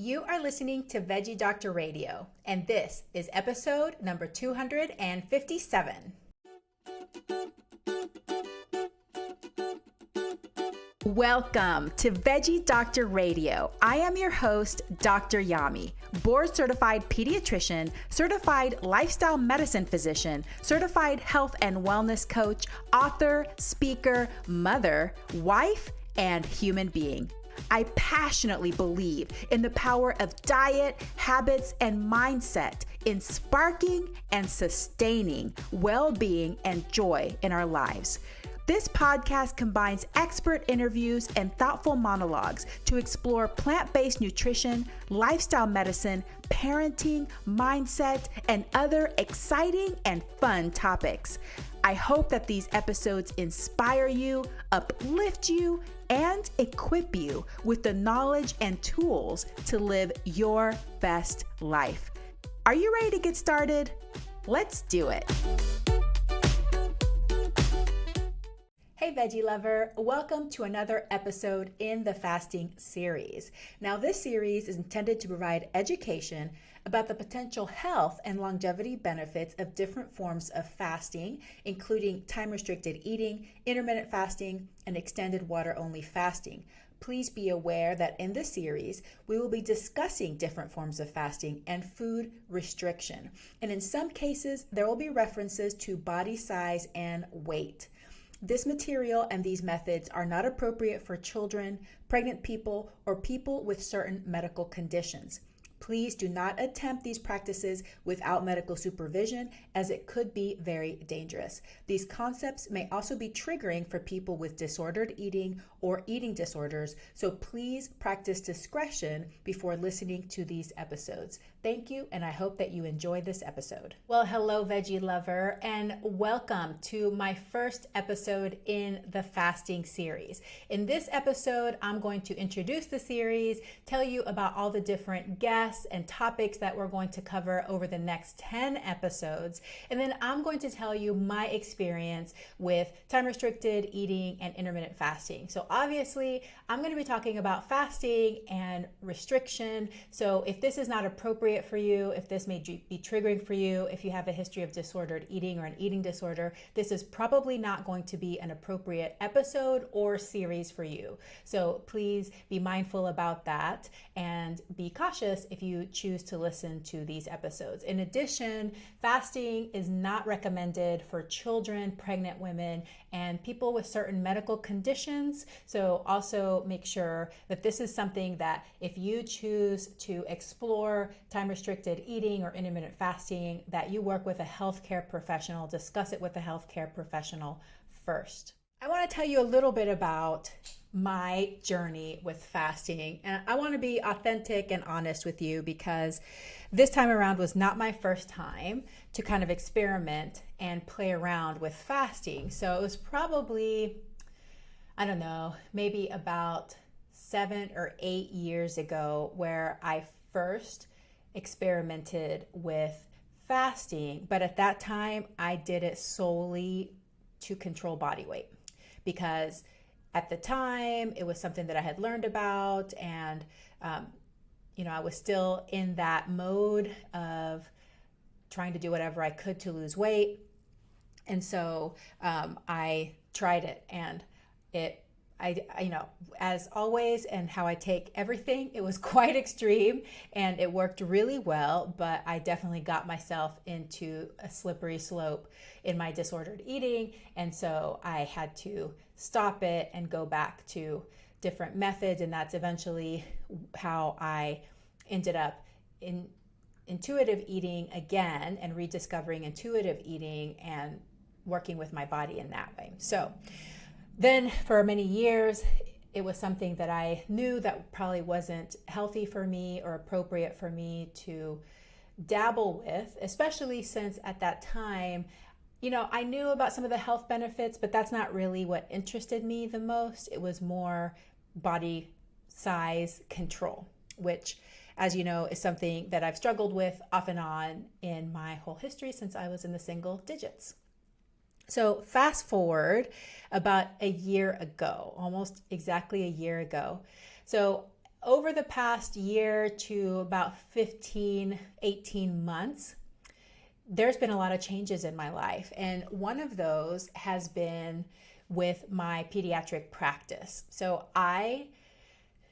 You are listening to Veggie Doctor Radio, and this is episode number 257. Welcome to Veggie Doctor Radio. I am your host, Dr. Yami, board-certified pediatrician, certified lifestyle medicine physician, certified health and wellness coach, author, speaker, mother, wife, and human being. I passionately believe in the power of diet, habits, and mindset in sparking and sustaining well-being and joy in our lives. This podcast combines expert interviews and thoughtful monologues to explore plant-based nutrition, lifestyle medicine, parenting, mindset, and other exciting and fun topics. I hope that these episodes inspire you, uplift you, and equip you with the knowledge and tools to live your best life. Are you ready to get started? Let's do it. Hey Veggie Lover, welcome to another episode in the fasting series. Now this series is intended to provide education about the potential health and longevity benefits of different forms of fasting, including time-restricted eating, intermittent fasting, and extended water-only fasting. Please be aware that in this series, we will be discussing different forms of fasting and food restriction. And in some cases, there will be references to body size and weight. This material and these methods are not appropriate for children, pregnant people, or people with certain medical conditions. Please do not attempt these practices without medical supervision, as it could be very dangerous. These concepts may also be triggering for people with disordered eating or eating disorders, so please practice discretion before listening to these episodes. Thank you, and I hope that you enjoy this episode. Well, hello, Veggie Lover, and welcome to my first episode in the fasting series. In this episode, I'm going to introduce the series, tell you about all the different guests and topics that we're going to cover over the next 10 episodes, and then I'm going to tell you my experience with time-restricted eating and intermittent fasting. So obviously, I'm going to be talking about fasting and restriction, so if this is not appropriate for you, if this may be triggering for you, if you have a history of disordered eating or an eating disorder, this is probably not going to be an appropriate episode or series for you. So please be mindful about that and be cautious if you choose to listen to these episodes. In addition, fasting is not recommended for children, pregnant women, and people with certain medical conditions. So also make sure that this is something that if you choose to explore time-restricted eating or intermittent fasting, that you work with a healthcare professional, discuss it with a healthcare professional first. I want to tell you a little bit about my journey with fasting, and I want to be authentic and honest with you because this time around was not my first time to kind of experiment and play around with fasting. So it was probably, I don't know, maybe about 7 or 8 years ago where I first experimented with fasting, but at that time I did it solely to control body weight because at the time it was something that I had learned about, and I was still in that mode of trying to do whatever I could to lose weight. And so I tried it, and as always, and how I take everything, it was quite extreme and it worked really well, but I definitely got myself into a slippery slope in my disordered eating. And so I had to stop it and go back to different methods. And that's eventually how I ended up in intuitive eating again and rediscovering intuitive eating and working with my body in that way. So then for many years, it was something that I knew that probably wasn't healthy for me or appropriate for me to dabble with, especially since at that time, I knew about some of the health benefits, but that's not really what interested me the most. It was more body size control, which, as you know, is something that I've struggled with off and on in my whole history since I was in the single digits. So fast forward about a year ago, almost exactly a year ago. So over the past year to about 15, 18 months, there's been a lot of changes in my life. And one of those has been with my pediatric practice. So I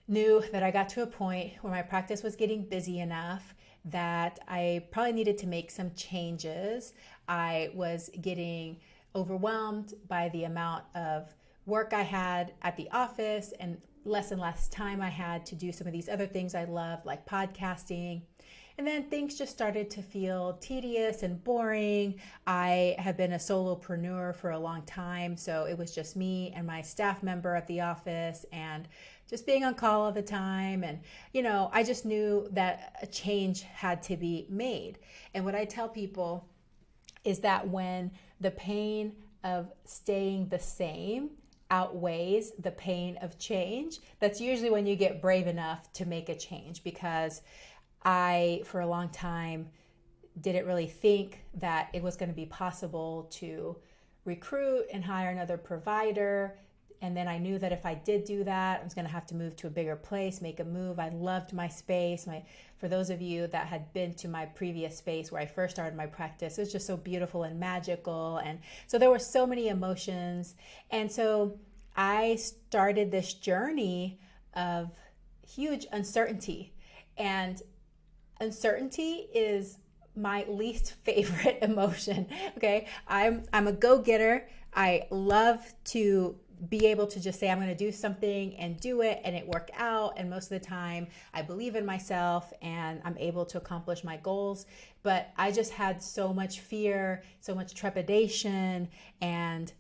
knew that I got to a point where my practice was getting busy enough that I probably needed to make some changes. I was getting overwhelmed by the amount of work I had at the office and less time I had to do some of these other things I love, like podcasting. And then things just started to feel tedious and boring. I have been a solopreneur for a long time, so it was just me and my staff member at the office and just being on call all the time. And, I just knew that a change had to be made. And what I tell people is that when the pain of staying the same outweighs the pain of change, that's usually when you get brave enough to make a change. Because I, for a long time, didn't really think that it was going to be possible to recruit and hire another provider. And then I knew that if I did do that, I was going to have to move to a bigger place, make a move. I loved my space. For those of you that had been to my previous space where I first started my practice, it was just so beautiful and magical. And so there were so many emotions. And so I started this journey of huge uncertainty. And uncertainty is my least favorite emotion. Okay. I'm a go-getter. I love to be able to just say, I'm going to do something and do it and it work out. And most of the time I believe in myself and I'm able to accomplish my goals. But I just had so much fear, so much trepidation, and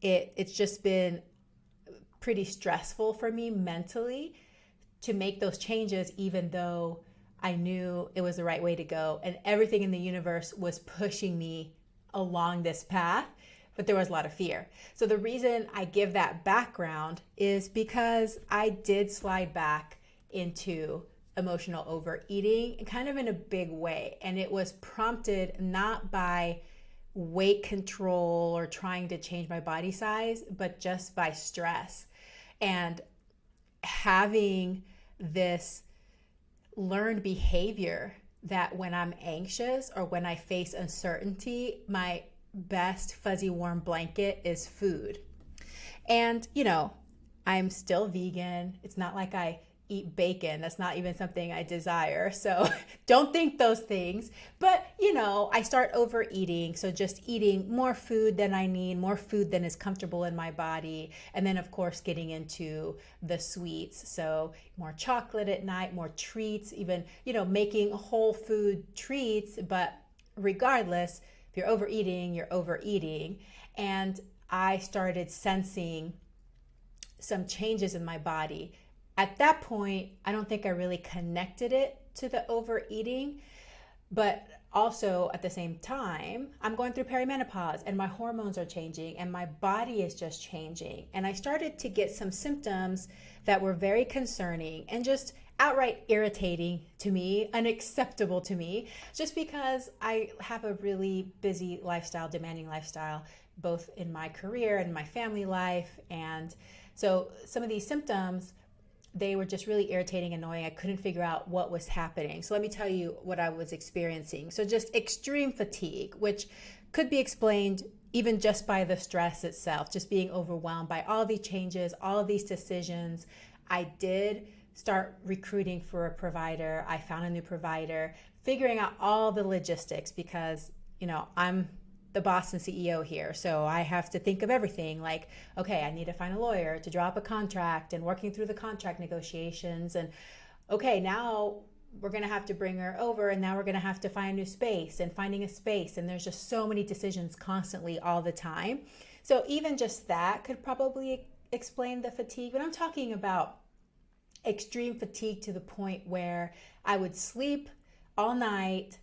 it's just been pretty stressful for me mentally to make those changes, even though I knew it was the right way to go. And everything in the universe was pushing me along this path. But there was a lot of fear. So the reason I give that background is because I did slide back into emotional overeating, kind of in a big way. And it was prompted not by weight control or trying to change my body size, but just by stress. And having this learned behavior that when I'm anxious or when I face uncertainty, my best fuzzy warm blanket is food. And I'm still vegan. It's not like I eat bacon. That's not even something I desire. So don't think those things. But I start overeating. So just eating more food than I need, more food than is comfortable in my body. And then of course getting into the sweets. So more chocolate at night, more treats, even making whole food treats. But regardless, if you're overeating, you're overeating. And I started sensing some changes in my body. At that point, I don't think I really connected it to the overeating, but also at the same time, I'm going through perimenopause and my hormones are changing and my body is just changing. And I started to get some symptoms that were very concerning and just outright irritating to me, unacceptable to me, just because I have a really busy lifestyle, demanding lifestyle, both in my career and my family life. And so some of these symptoms, they were just really irritating, annoying. I couldn't figure out what was happening. So let me tell you what I was experiencing. So just extreme fatigue, which could be explained even just by the stress itself, just being overwhelmed by all these changes, all of these decisions. I did start recruiting for a provider. I found a new provider, figuring out all the logistics because, I'm the boss and CEO here. So I have to think of everything like, okay, I need to find a lawyer to draw up a contract and working through the contract negotiations. And okay, now we're going to have to bring her over and now we're going to have to find a new space and finding a space. And there's just so many decisions constantly all the time. So even just that could probably explain the fatigue. But I'm talking about extreme fatigue to the point where I would sleep all night.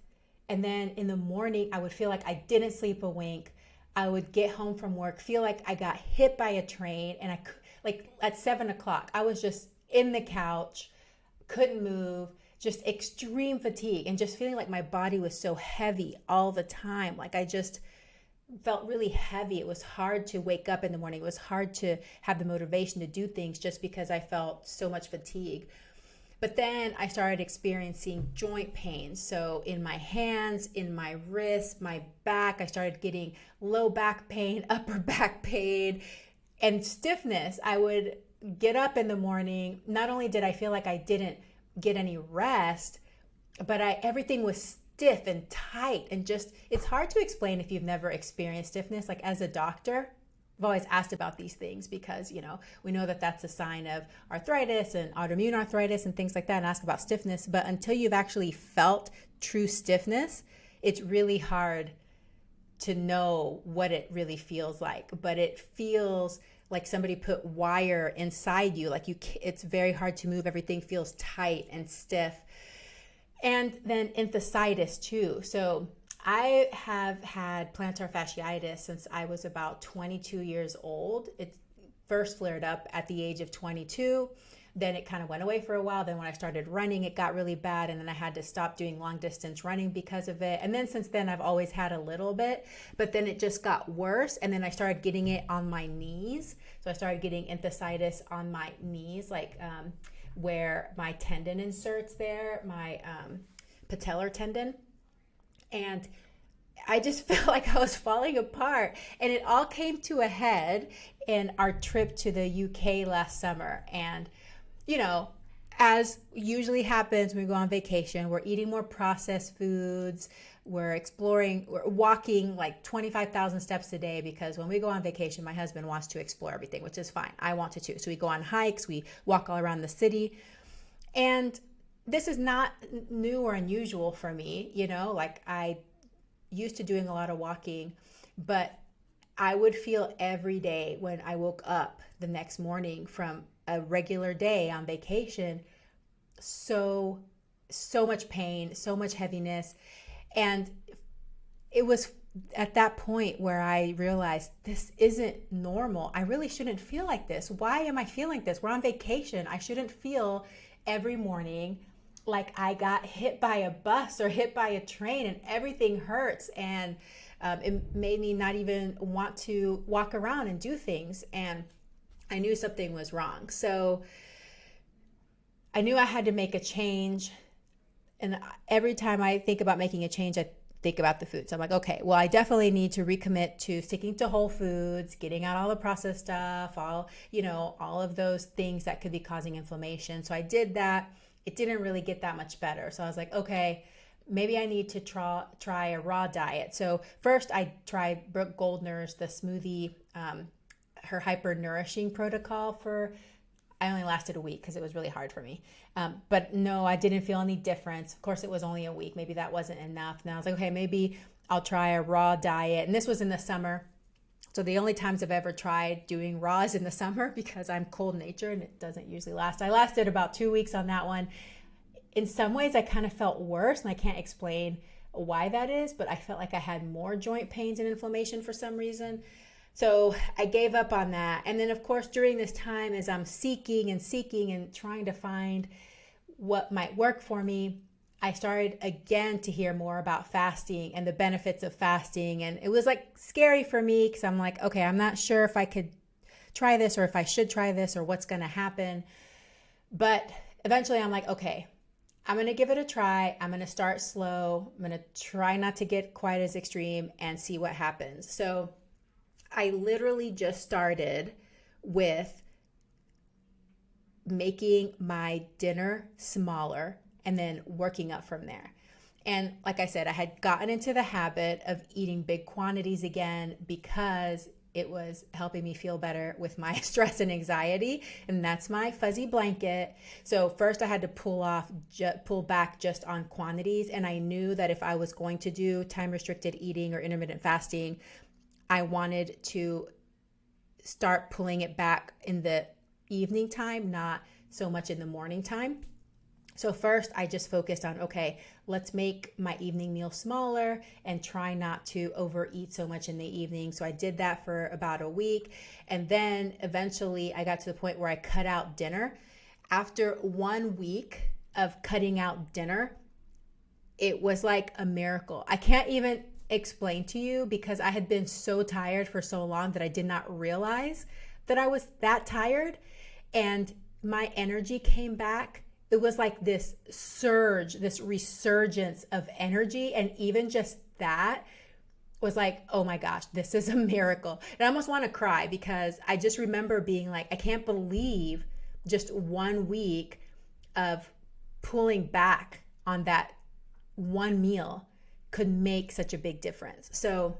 And then in the morning, I would feel like I didn't sleep a wink. I would get home from work, feel like I got hit by a train. And at 7:00, I was just in the couch, couldn't move, just extreme fatigue and just feeling like my body was so heavy all the time. Like I just felt really heavy. It was hard to wake up in the morning. It was hard to have the motivation to do things just because I felt so much fatigue. But then I started experiencing joint pain. So in my hands, in my wrists, my back, I started getting low back pain, upper back pain, and stiffness. I would get up in the morning. Not only did I feel like I didn't get any rest, but everything was stiff and tight, and just, it's hard to explain if you've never experienced stiffness. Like, as a doctor, I've always asked about these things because, we know that that's a sign of arthritis and autoimmune arthritis and things like that, and ask about stiffness. But until you've actually felt true stiffness, it's really hard to know what it really feels like. But it feels like somebody put wire inside you. Like, it's very hard to move. Everything feels tight and stiff. And then enthesitis too. So I have had plantar fasciitis since I was about 22 years old. It first flared up at the age of 22. Then it kind of went away for a while. Then when I started running, it got really bad. And then I had to stop doing long distance running because of it. And then since then, I've always had a little bit, but then it just got worse. And then I started getting it on my knees. So I started getting enthesitis on my knees, like where my tendon inserts there, my patellar tendon. And I just felt like I was falling apart. And it all came to a head in our trip to the UK last summer. And, as usually happens when we go on vacation, we're eating more processed foods. We're walking like 25,000 steps a day, because when we go on vacation, my husband wants to explore everything, which is fine. I want to too. So we go on hikes, we walk all around the city. And this is not new or unusual for me, like I used to doing a lot of walking, but I would feel every day when I woke up the next morning from a regular day on vacation, so much pain, so much heaviness. And it was at that point where I realized this isn't normal. I really shouldn't feel like this. Why am I feeling like this? We're on vacation. I shouldn't feel every morning like I got hit by a bus or hit by a train and everything hurts. And it made me not even want to walk around and do things. And I knew something was wrong. So I knew I had to make a change. And every time I think about making a change, I think about the food. So I'm like, okay, well, I definitely need to recommit to sticking to whole foods, getting out all the processed stuff, all of those things that could be causing inflammation. So I did that. It didn't really get that much better. So I was like, okay, maybe I need to try a raw diet. So first I tried Brooke Goldner's, the smoothie, her hyper nourishing protocol I only lasted a week because it was really hard for me. But no, I didn't feel any difference. Of course, it was only a week. Maybe that wasn't enough. And I was like, okay, maybe I'll try a raw diet. And this was in the summer. So the only times I've ever tried doing raw is in the summer, because I'm cold natured and it doesn't usually last. I lasted about 2 weeks on that one. In some ways, I kind of felt worse, and I can't explain why that is, but I felt like I had more joint pains and inflammation for some reason. So I gave up on that. And then, of course, during this time, as I'm seeking and trying to find what might work for me, I started again to hear more about fasting and the benefits of fasting. And it was like scary for me, because I'm like, okay, I'm not sure if I could try this or if I should try this or what's going to happen. But eventually I'm like, okay, I'm going to give it a try. I'm going to start slow. I'm going to try not to get quite as extreme and see what happens. So I literally just started with making my dinner smaller and then working up from there. And like I said, I had gotten into the habit of eating big quantities again because it was helping me feel better with my stress and anxiety. And that's my fuzzy blanket. So first I had to pull back just on quantities. And I knew that if I was going to do time restricted eating or intermittent fasting, I wanted to start pulling it back in the evening time, not so much in the morning time. So first I just focused on, okay, let's make my evening meal smaller and try not to overeat so much in the evening. So I did that for about a week. And then eventually I got to the point where I cut out dinner. After 1 week of cutting out dinner, it was like a miracle. I can't even explain to you because I had been so tired for so long that I did not realize that I was that tired, and my energy came back. It was like this surge, this resurgence of energy. And even just that was like, oh my gosh, this is a miracle. And I almost want to cry because I just remember being like, I can't believe just 1 week of pulling back on that one meal could make such a big difference. So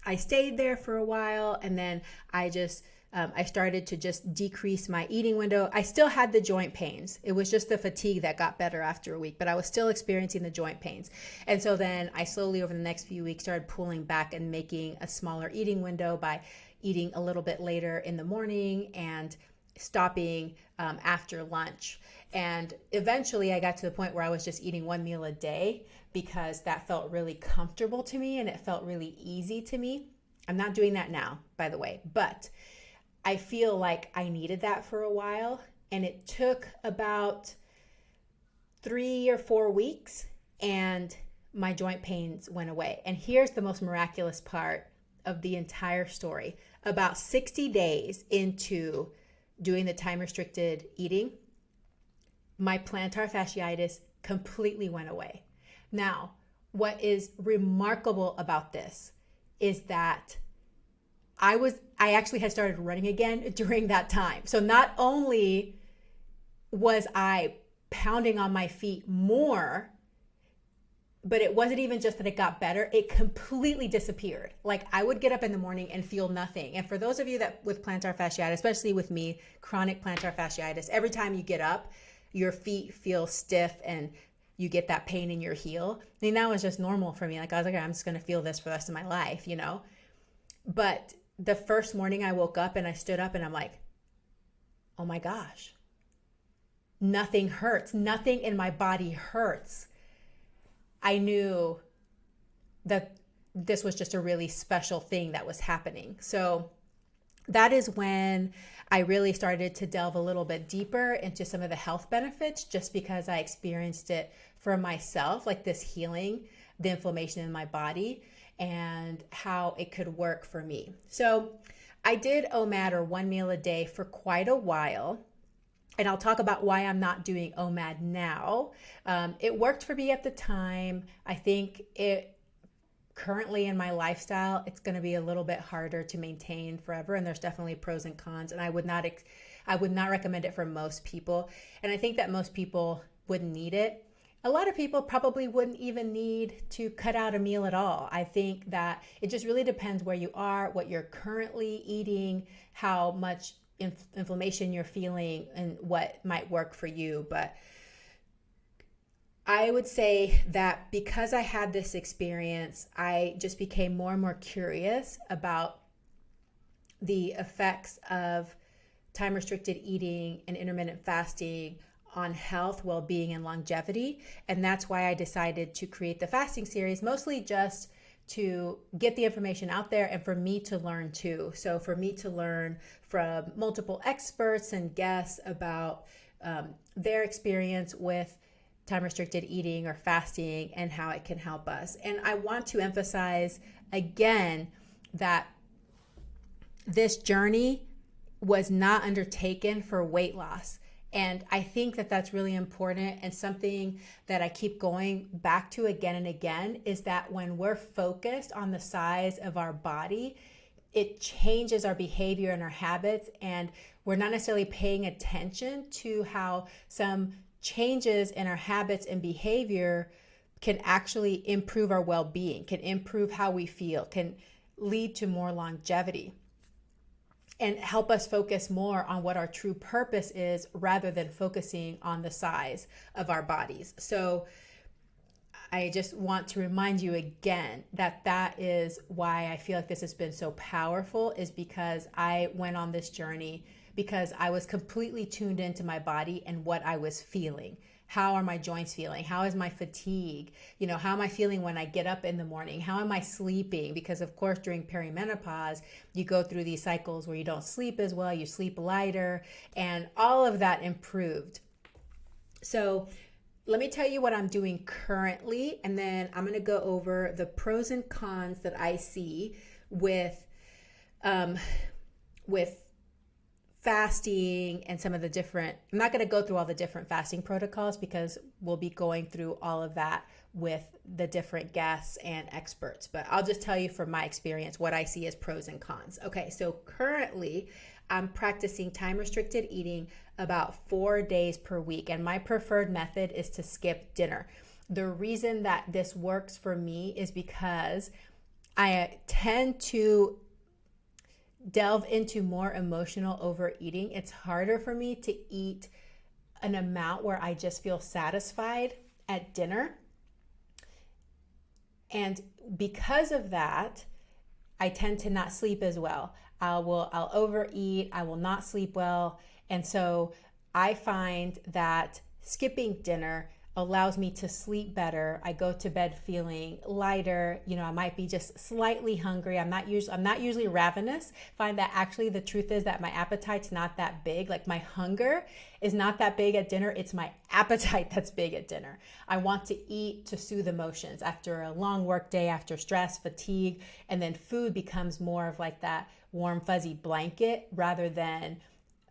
I stayed there for a while, and then I started to just decrease my eating window. I still had the joint pains. It was just the fatigue that got better after a week, but I was still experiencing the joint pains. And so then I slowly over the next few weeks started pulling back and making a smaller eating window by eating a little bit later in the morning and stopping after lunch. And eventually I got to the point where I was just eating 1 meal a day because that felt really comfortable to me and it felt really easy to me. I'm not doing that now, by the way, but I feel like I needed that for a while, and it took about 3 or 4 weeks and my joint pains went away. And here's the most miraculous part of the entire story. About 60 days into doing the time restricted eating, my plantar fasciitis completely went away. Now, what is remarkable about this is that I actually had started running again during that time. So not only was I pounding on my feet more, but it wasn't even just that it got better, it completely disappeared. Like I would get up in the morning and feel nothing. And for those of you that with plantar fasciitis, especially with me, chronic plantar fasciitis, every time you get up, your feet feel stiff and you get that pain in your heel. I mean, that was just normal for me. Like I was like, I'm just going to feel this for the rest of my life, you know? But the first morning I woke up and I stood up and I'm like, oh my gosh, nothing hurts. Nothing in my body hurts. I knew that this was just a really special thing that was happening. So that is when I really started to delve a little bit deeper into some of the health benefits, just because I experienced it for myself, like this healing, the inflammation in my body, and how it could work for me. So I did OMAD, or 1 meal a day, for quite a while. And I'll talk about why I'm not doing OMAD now. It worked for me at the time. I think it currently in my lifestyle, it's going to be a little bit harder to maintain forever. And there's definitely pros and cons. And I would not recommend it for most people. And I think that most people wouldn't need it. A lot of people probably wouldn't even need to cut out a meal at all. I think that it just really depends where you are, what you're currently eating, how much inflammation you're feeling, and what might work for you. But I would say that because I had this experience, I just became more and more curious about the effects of time restricted eating and intermittent fasting on health, well-being, and longevity. And that's why I decided to create the fasting series, mostly just to get the information out there and for me to learn too. So for me to learn from multiple experts and guests about their experience with time restricted eating or fasting and how it can help us. And I want to emphasize again that this journey was not undertaken for weight loss. And I think that that's really important, and something that I keep going back to again and again is that when we're focused on the size of our body, it changes our behavior and our habits, and we're not necessarily paying attention to how some changes in our habits and behavior can actually improve our well-being, can improve how we feel, can lead to more longevity, and help us focus more on what our true purpose is rather than focusing on the size of our bodies. So I just want to remind you again that that is why I feel like this has been so powerful, is because I went on this journey because I was completely tuned into my body and what I was feeling. How are my joints feeling? How is my fatigue? You know, how am I feeling when I get up in the morning? How am I sleeping? Because of course, during perimenopause, you go through these cycles where you don't sleep as well, you sleep lighter, and all of that improved. So let me tell you what I'm doing currently, and then I'm going to go over the pros and cons that I see with fasting and some of the different, I'm not going to go through all the different fasting protocols because we'll be going through all of that with the different guests and experts, but I'll just tell you from my experience what I see as pros and cons. Okay, so currently I'm practicing time restricted eating about 4 days per week, and my preferred method is to skip dinner. The reason that this works for me is because I tend to delve into more emotional overeating. It's harder for me to eat an amount where I just feel satisfied at dinner. And because of that, I tend to not sleep as well. I'll overeat, I will not sleep well. And so I find that skipping dinner allows me to sleep better. I go to bed feeling lighter. I might be just slightly hungry. I'm not usually ravenous. Find that actually the truth is that my appetite's not that big. Like my hunger is not that big at dinner. It's my appetite that's big at dinner. I want to eat to soothe emotions after a long work day, after stress, fatigue, and then food becomes more of like that warm fuzzy blanket rather than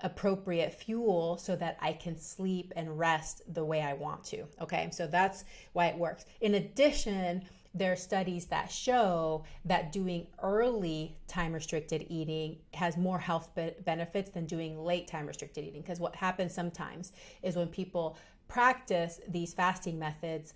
appropriate fuel so that I can sleep and rest the way I want to. Okay, so that's why it works. In addition, there are studies that show that doing early time restricted eating has more health benefits than doing late time restricted eating. Because what happens sometimes is when people practice these fasting methods,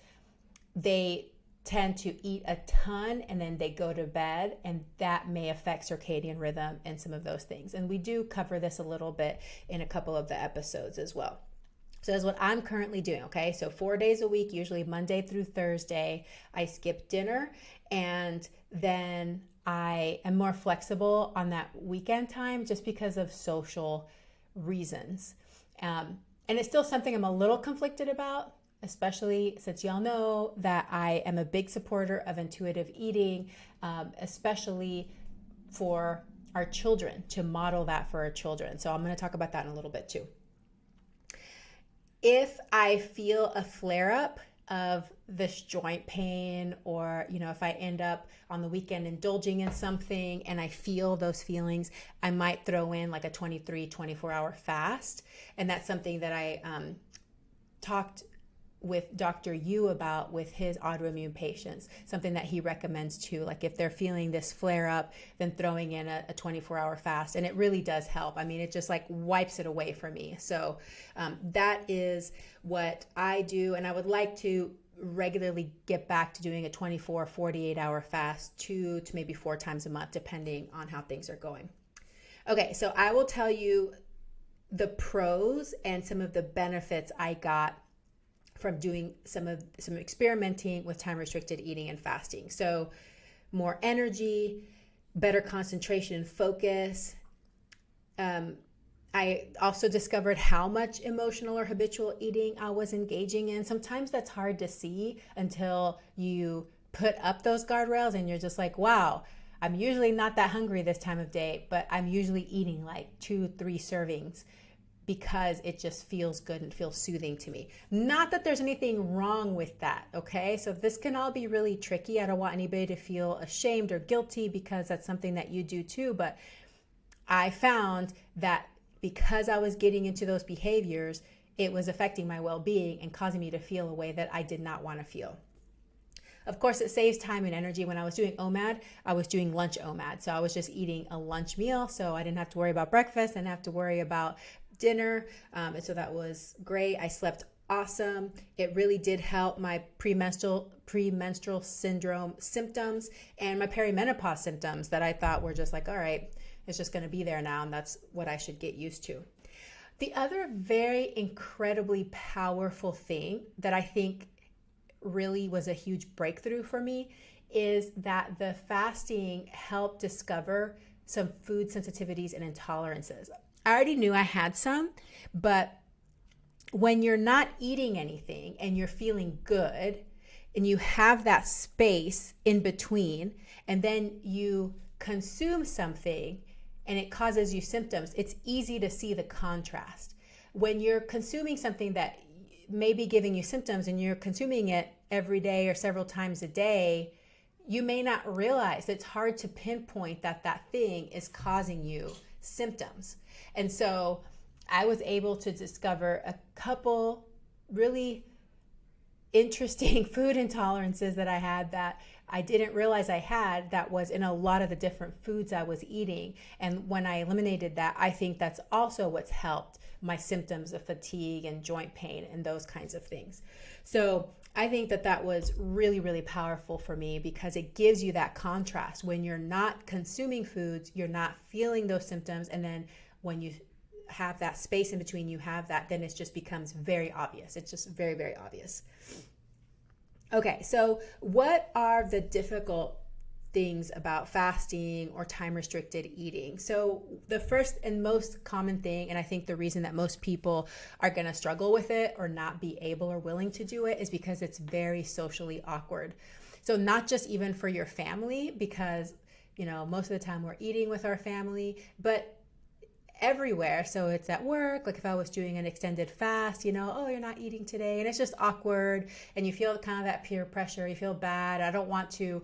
they tend to eat a ton and then they go to bed, and that may affect circadian rhythm and some of those things. And we do cover this a little bit in a couple of the episodes as well. So that's what I'm currently doing. Okay, so 4 days a week, usually Monday through Thursday, I skip dinner, and then I am more flexible on that weekend time just because of social reasons. And it's still something I'm a little conflicted about, especially since y'all know that I am a big supporter of intuitive eating, especially for our children, to model that for our children. So I'm going to talk about that in a little bit too. If I feel a flare-up of this joint pain, or if I end up on the weekend indulging in something and I feel those feelings, I might throw in like a 24-hour fast. And that's something that I talked with Dr. Yu about with his autoimmune patients, something that he recommends too. Like if they're feeling this flare up, then throwing in a 24-hour fast. And it really does help. I mean, it just like wipes it away for me. So that is what I do. And I would like to regularly get back to doing a 48-hour fast 2 to maybe 4 times a month, depending on how things are going. Okay, so I will tell you the pros and some of the benefits I got from doing some experimenting with time restricted eating and fasting. So more energy, better concentration and focus. I also discovered how much emotional or habitual eating I was engaging in. Sometimes that's hard to see until you put up those guardrails and you're just like, wow, I'm usually not that hungry this time of day, but I'm usually eating like 2-3 servings because it just feels good and feels soothing to me. Not that there's anything wrong with that, okay? So this can all be really tricky. I don't want anybody to feel ashamed or guilty because that's something that you do too, but I found that because I was getting into those behaviors, it was affecting my well-being and causing me to feel a way that I did not want to feel. Of course, it saves time and energy. When I was doing OMAD, I was doing lunch OMAD. So I was just eating a lunch meal, so I didn't have to worry about breakfast, I didn't have to worry about dinner, and so that was great. I slept awesome. It really did help my premenstrual syndrome symptoms and my perimenopause symptoms that I thought were just like, all right, it's just going to be there now, and that's what I should get used to. The other very incredibly powerful thing that I think really was a huge breakthrough for me is that the fasting helped discover some food sensitivities and intolerances. I already knew I had some, but when you're not eating anything and you're feeling good and you have that space in between, and then you consume something and it causes you symptoms, it's easy to see the contrast. When you're consuming something that may be giving you symptoms and you're consuming it every day or several times a day, you may not realize it's hard to pinpoint that that thing is causing you symptoms. And so I was able to discover a couple really interesting food intolerances that I had that I didn't realize I had, that was in a lot of the different foods I was eating. And when I eliminated that, I think that's also what's helped my symptoms of fatigue and joint pain and those kinds of things. So I think that that was really, really powerful for me, because it gives you that contrast. When you're not consuming foods, you're not feeling those symptoms. And then when you have that space in between, you have that, then it just becomes very obvious. It's just very, very obvious. Okay, so what are the difficult things about fasting or time-restricted eating? So the first and most common thing, and I think the reason that most people are going to struggle with it or not be able or willing to do it, is because it's very socially awkward. So not just even for your family, because, you know, most of the time we're eating with our family, but everywhere. So it's at work, like if I was doing an extended fast, you know, oh, you're not eating today, and it's just awkward, and you feel kind of that peer pressure, you feel bad. I don't want to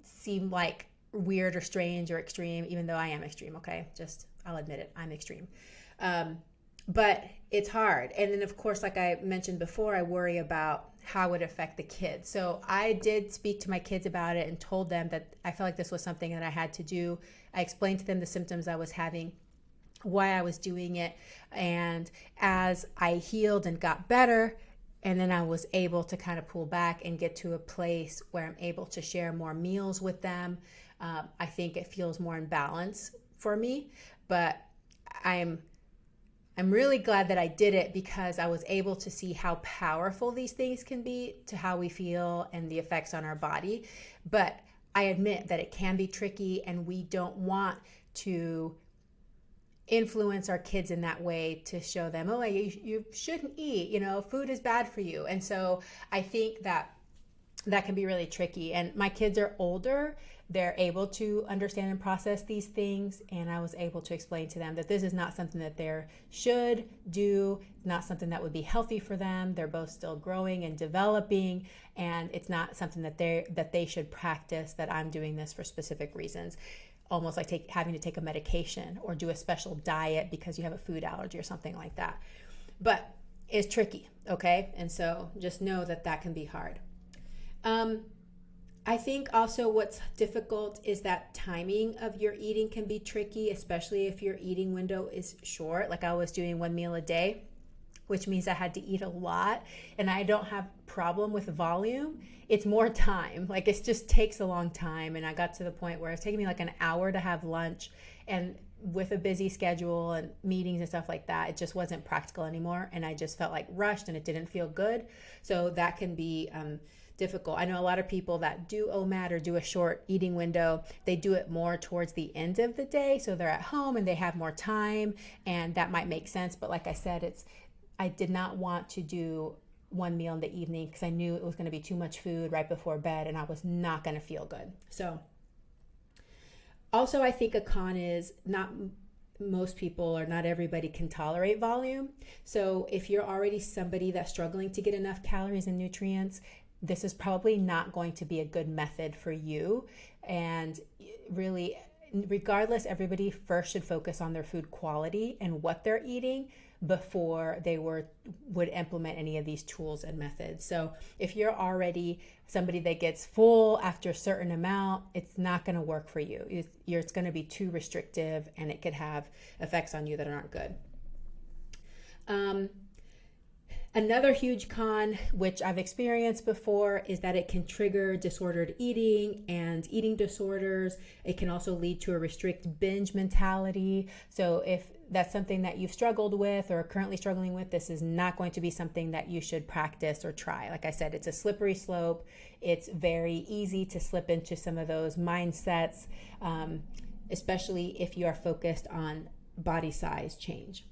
seem like weird or strange or extreme, even though I am extreme, okay? Just, I'll admit it, I'm extreme. But it's hard. And then of course, like I mentioned before, I worry about how it would affect the kids. So I did speak to my kids about it and told them that I felt like this was something that I had to do. I explained to them the symptoms I was having, why I was doing it. And as I healed and got better, and then I was able to kind of pull back and get to a place where I'm able to share more meals with them, I think it feels more in balance for me. But I'm really glad that I did it, because I was able to see how powerful these things can be to how we feel and the effects on our body. But I admit that it can be tricky, and we don't want to influence our kids in that way to show them, oh, you shouldn't eat, you know, food is bad for you. And so I think that can be really tricky. And my kids are older, they're able to understand and process these things, and I was able to explain to them that this is not something that they should do, not something that would be healthy for them. They're both still growing and developing, and it's not something that they should practice, that I'm doing this for specific reasons. Almost like having to take a medication or do a special diet because you have a food allergy or something like that. But it's tricky, okay? And so just know that that can be hard. I think also what's difficult is that timing of your eating can be tricky, especially if your eating window is short. Like I was doing 1 meal a day, which means I had to eat a lot, and I don't have problem with volume. It's more time. Like it just takes a long time. And I got to the point where it's taking me like an hour to have lunch, and with a busy schedule and meetings and stuff like that, it just wasn't practical anymore. And I just felt like rushed, and it didn't feel good. So that can be difficult. I know a lot of people that do OMAD or do a short eating window, they do it more towards the end of the day. So they're at home and they have more time, and that might make sense. But like I said, I did not want to do 1 meal in the evening, because I knew it was going to be too much food right before bed, and I was not going to feel good. So also, I think a con is not most people or not everybody can tolerate volume. So if you're already somebody that's struggling to get enough calories and nutrients, this is probably not going to be a good method for you. And really, regardless, everybody first should focus on their food quality and what they're eating before they would implement any of these tools and methods. So if you're already somebody that gets full after a certain amount, it's not going to work for you. It's going to be too restrictive, and it could have effects on you that aren't good. Another huge con, which I've experienced before, is that it can trigger disordered eating and eating disorders. It can also lead to a restrict binge mentality. So if that's something that you've struggled with or are currently struggling with, this is not going to be something that you should practice or try. Like I said, it's a slippery slope. It's very easy to slip into some of those mindsets, especially if you are focused on body size change.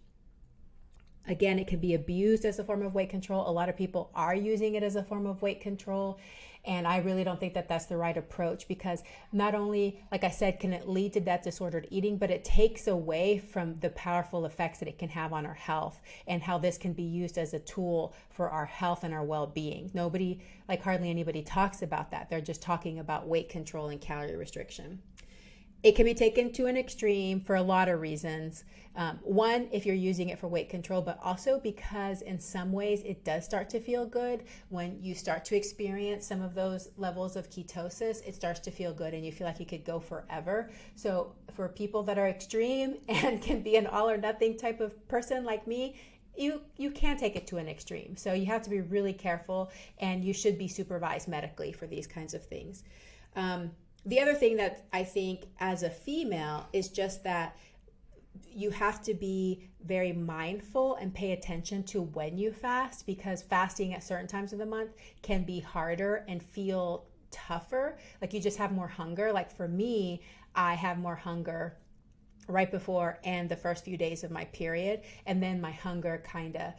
Again, it can be abused as a form of weight control. A lot of people are using it as a form of weight control. And I really don't think that that's the right approach, because not only, like I said, can it lead to that disordered eating, but it takes away from the powerful effects that it can have on our health, and how this can be used as a tool for our health and our well-being. Nobody, like hardly anybody, talks about that. They're just talking about weight control and calorie restriction. It can be taken to an extreme for a lot of reasons. One, if you're using it for weight control, but also because in some ways it does start to feel good when you start to experience some of those levels of ketosis. It starts to feel good and you feel like you could go forever. So for people that are extreme and can be an all or nothing type of person like me, you can take it to an extreme. So you have to be really careful, and you should be supervised medically for these kinds of things. The other thing that I think as a female is just that you have to be very mindful and pay attention to when you fast, because fasting at certain times of the month can be harder and feel tougher. Like you just have more hunger. Like for me, I have more hunger right before and the first few days of my period. And then my hunger kind of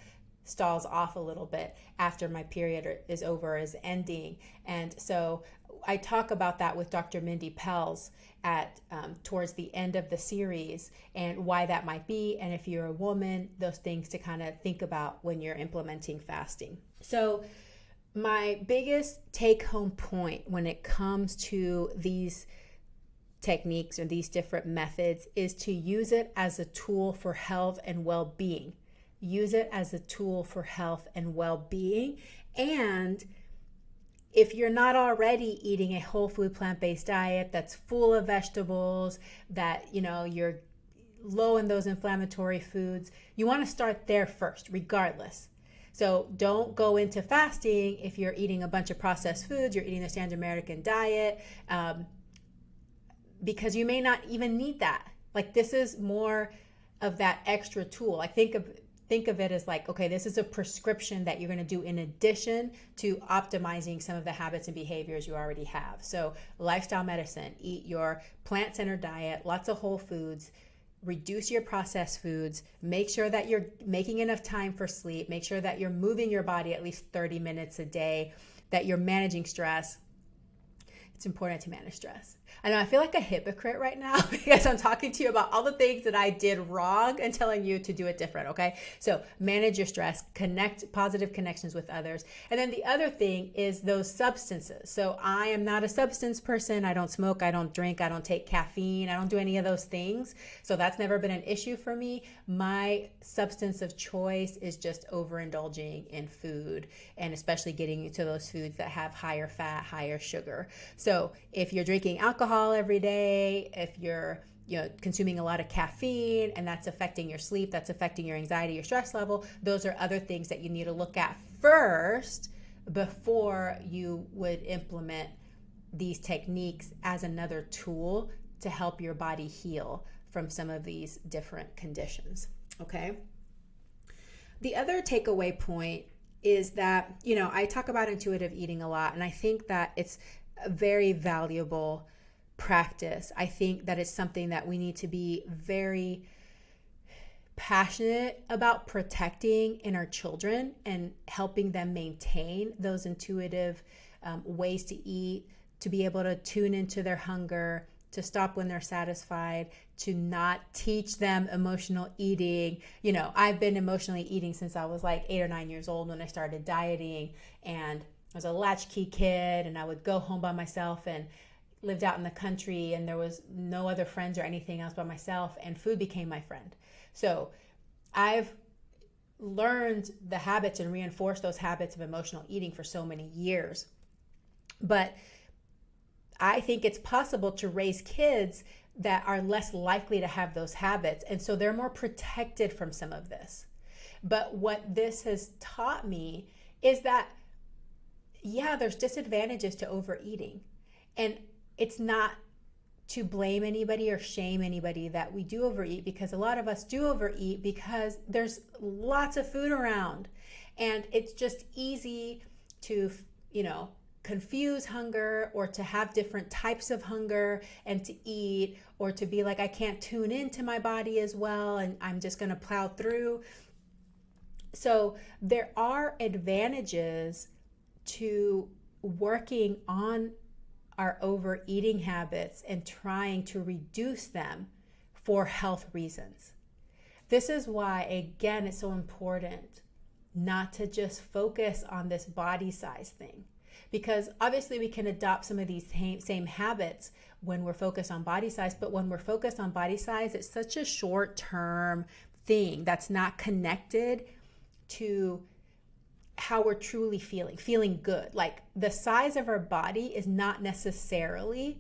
stalls off a little bit after my period is over, is ending. And so I talk about that with Dr. Mindy Pelz at towards the end of the series, and why that might be, and if you're a woman, those things to kind of think about when you're implementing fasting. So my biggest take-home point when it comes to these techniques or these different methods is to use it as a tool for health and well-being. Use it as a tool for health and well-being. And if you're not already eating a whole food plant-based diet that's full of vegetables, that you're low in those inflammatory foods, you want to start there first, regardless. So don't go into fasting if you're eating a bunch of processed foods, you're eating the standard American diet, because you may not even need that. Like, this is more of that extra tool. Like, think of it as like, okay, this is a prescription that you're going to do in addition to optimizing some of the habits and behaviors you already have. So lifestyle medicine, eat your plant-centered diet, lots of whole foods, reduce your processed foods, make sure that you're making enough time for sleep, make sure that you're moving your body at least 30 minutes a day, that you're managing stress. It's important to manage stress. I know I feel like a hypocrite right now because I'm talking to you about all the things that I did wrong and telling you to do it different, okay? So manage your stress, connect positive connections with others. And then the other thing is those substances. So I am not a substance person. I don't smoke, I don't drink, I don't take caffeine, I don't do any of those things. So that's never been an issue for me. My substance of choice is just overindulging in food, and especially getting into those foods that have higher fat, higher sugar. So if you're drinking alcohol every day, if you're consuming a lot of caffeine and that's affecting your sleep, that's affecting your anxiety, your stress level, those are other things that you need to look at first before you would implement these techniques as another tool to help your body heal from some of these different conditions. Okay. The other takeaway point is that, I talk about intuitive eating a lot, and I think that it's a very valuable practice. I think that it's something that we need to be very passionate about protecting in our children and helping them maintain those intuitive ways to eat, to be able to tune into their hunger, to stop when they're satisfied, to not teach them emotional eating. I've been emotionally eating since I was like 8 or 9 years old when I started dieting, and I was a latchkey kid, and I would go home by myself and lived out in the country, and there was no other friends or anything else but myself, and food became my friend. So I've learned the habits and reinforced those habits of emotional eating for so many years. But I think it's possible to raise kids that are less likely to have those habits, and so they're more protected from some of this. But what this has taught me is that, yeah, there's disadvantages to overeating. And it's not to blame anybody or shame anybody that we do overeat, because a lot of us do overeat because there's lots of food around. And it's just easy to, confuse hunger, or to have different types of hunger and to eat, or to be like, I can't tune into my body as well, and I'm just going to plow through. So there are advantages to working on our overeating habits and trying to reduce them for health reasons. This is why, again, it's so important not to just focus on this body size thing, because obviously we can adopt some of these same habits when we're focused on body size, but when we're focused on body size, it's such a short-term thing that's not connected to how we're truly feeling good. Like, the size of our body is not necessarily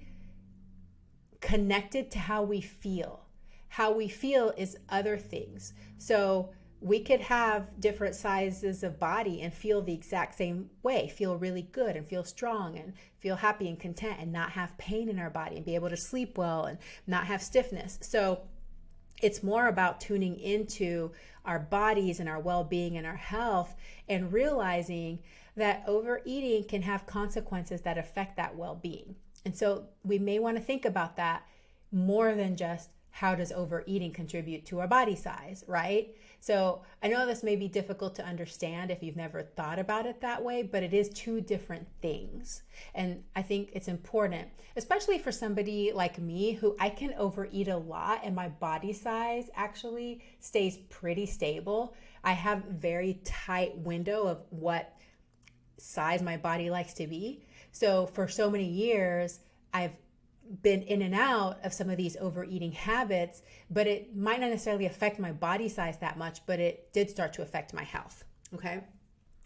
connected to how we feel. How we feel is other things. So we could have different sizes of body and feel the exact same way, feel really good and feel strong and feel happy and content and not have pain in our body and be able to sleep well and not have stiffness. So it's more about tuning into our bodies and our well-being and our health and realizing that overeating can have consequences that affect that well-being. And so we may want to think about that more than just how does overeating contribute to our body size, right? So I know this may be difficult to understand if you've never thought about it that way, but it is two different things. And I think it's important, especially for somebody like me who I can overeat a lot and my body size actually stays pretty stable. I have a very tight window of what size my body likes to be. So for so many years, I've been in and out of some of these overeating habits, but it might not necessarily affect my body size that much, but it did start to affect my health. Okay.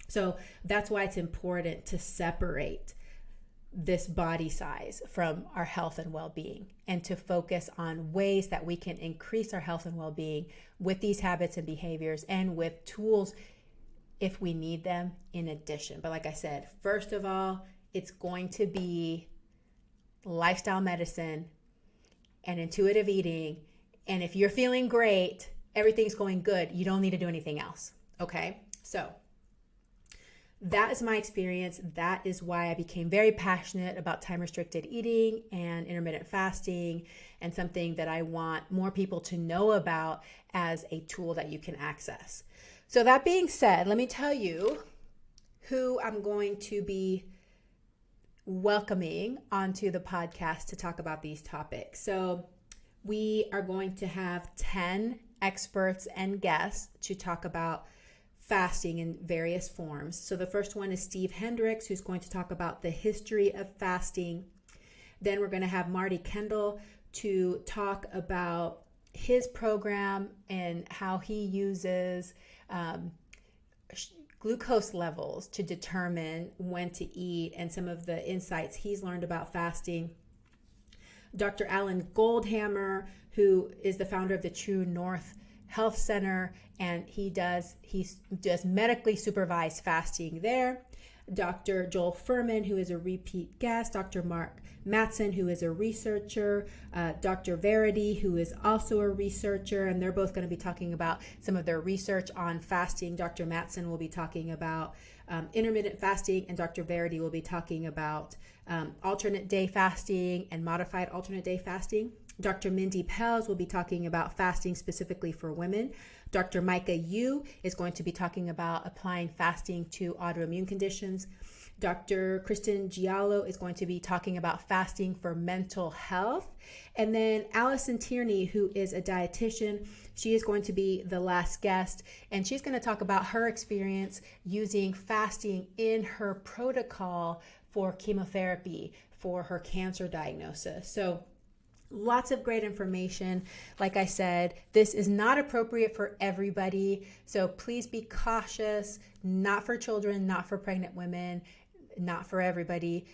So that's why it's important to separate this body size from our health and well-being and to focus on ways that we can increase our health and well-being with these habits and behaviors and with tools if we need them in addition. But like I said, first of all, it's going to be lifestyle medicine and intuitive eating. And if you're feeling great, everything's going good, you don't need to do anything else. Okay. So that is my experience. That is why I became very passionate about time-restricted eating and intermittent fasting, and something that I want more people to know about as a tool that you can access. So that being said, let me tell you who I'm going to be welcoming onto the podcast to talk about these topics. So we are going to have 10 experts and guests to talk about fasting in various forms. So the first one is Steve Hendricks, who's going to talk about the history of fasting. Then we're going to have Marty Kendall to talk about his program and how he uses glucose levels to determine when to eat and some of the insights he's learned about fasting. Dr. Alan Goldhammer, who is the founder of the True North Health Center, and he does medically supervised fasting there. Dr. Joel Furman, who is a repeat guest, Dr. Mark Matson, who is a researcher, Dr. Verity, who is also a researcher, and they're both going to be talking about some of their research on fasting. Dr. Matson will be talking about intermittent fasting, and Dr. Verity will be talking about alternate day fasting and modified alternate day fasting. Dr. Mindy Pels will be talking about fasting specifically for women. Dr. Micah Yu is going to be talking about applying fasting to autoimmune conditions. Dr. Kristen Giallo is going to be talking about fasting for mental health. And then Allison Tierney, who is a dietitian, she is going to be the last guest, and she's going to talk about her experience using fasting in her protocol for chemotherapy for her cancer diagnosis. So lots of great information. Like I said, this is not appropriate for everybody. So please be cautious, not for children, not for pregnant women, not for everybody.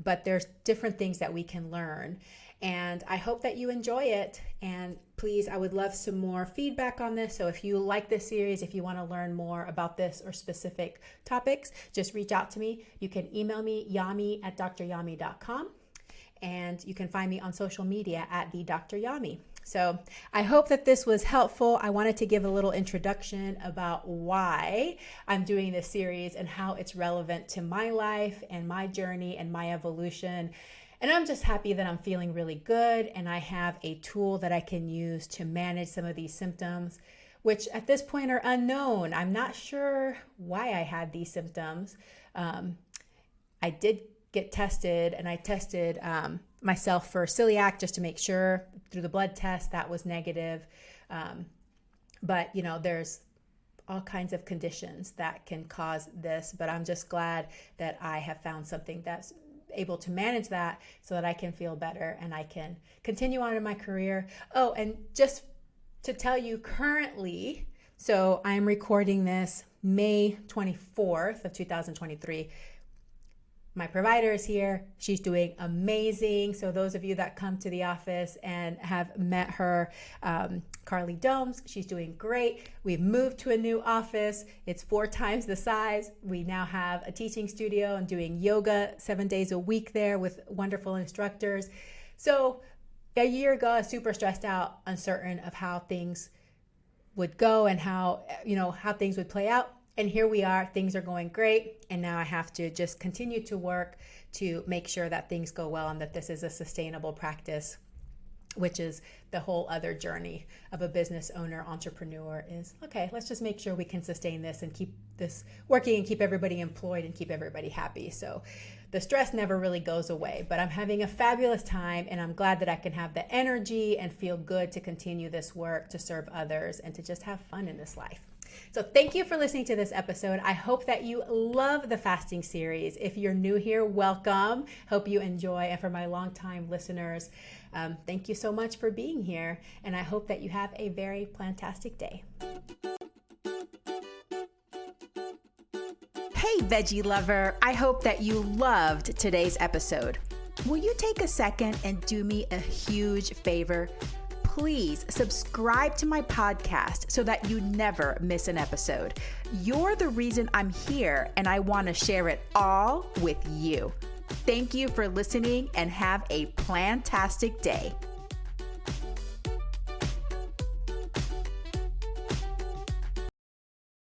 But there's different things that we can learn. And I hope that you enjoy it. And please, I would love some more feedback on this. So if you like this series, if you want to learn more about this or specific topics, just reach out to me. You can email me, yami@dryami.com. And you can find me on social media at the Dr. Yami. So I hope that this was helpful. I wanted to give a little introduction about why I'm doing this series and how it's relevant to my life and my journey and my evolution. And I'm just happy that I'm feeling really good and I have a tool that I can use to manage some of these symptoms which at this point are unknown. I'm not sure why I had these symptoms. I did get tested, and I tested myself for celiac just to make sure through the blood test that was negative. But there's all kinds of conditions that can cause this, but I'm just glad that I have found something that's able to manage that so that I can feel better and I can continue on in my career. Oh, and just to tell you currently, so I'm recording this May 24th of 2023. My provider is here. She's doing amazing. So those of you that come to the office and have met her, Carly Domes, she's doing great. We've moved to a new office. It's 4 times the size. We now have a teaching studio and doing yoga 7 days a week there with wonderful instructors. So a year ago, I was super stressed out, uncertain of how things would go and how things would play out. And here we are, things are going great. And now I have to just continue to work to make sure that things go well and that this is a sustainable practice, which is the whole other journey of a business owner, entrepreneur is, okay, let's just make sure we can sustain this and keep this working and keep everybody employed and keep everybody happy. So the stress never really goes away, but I'm having a fabulous time and I'm glad that I can have the energy and feel good to continue this work, to serve others, and to just have fun in this life. So thank you for listening to this episode. I hope that you love the fasting series. If you're new here, welcome. Hope you enjoy. And for my longtime listeners, thank you so much for being here. And I hope that you have a very plantastic day. Hey, Veggie Lover. I hope that you loved today's episode. Will you take a second and do me a huge favor? Please subscribe to my podcast so that you never miss an episode. You're the reason I'm here, and I want to share it all with you. Thank you for listening and have a plantastic day.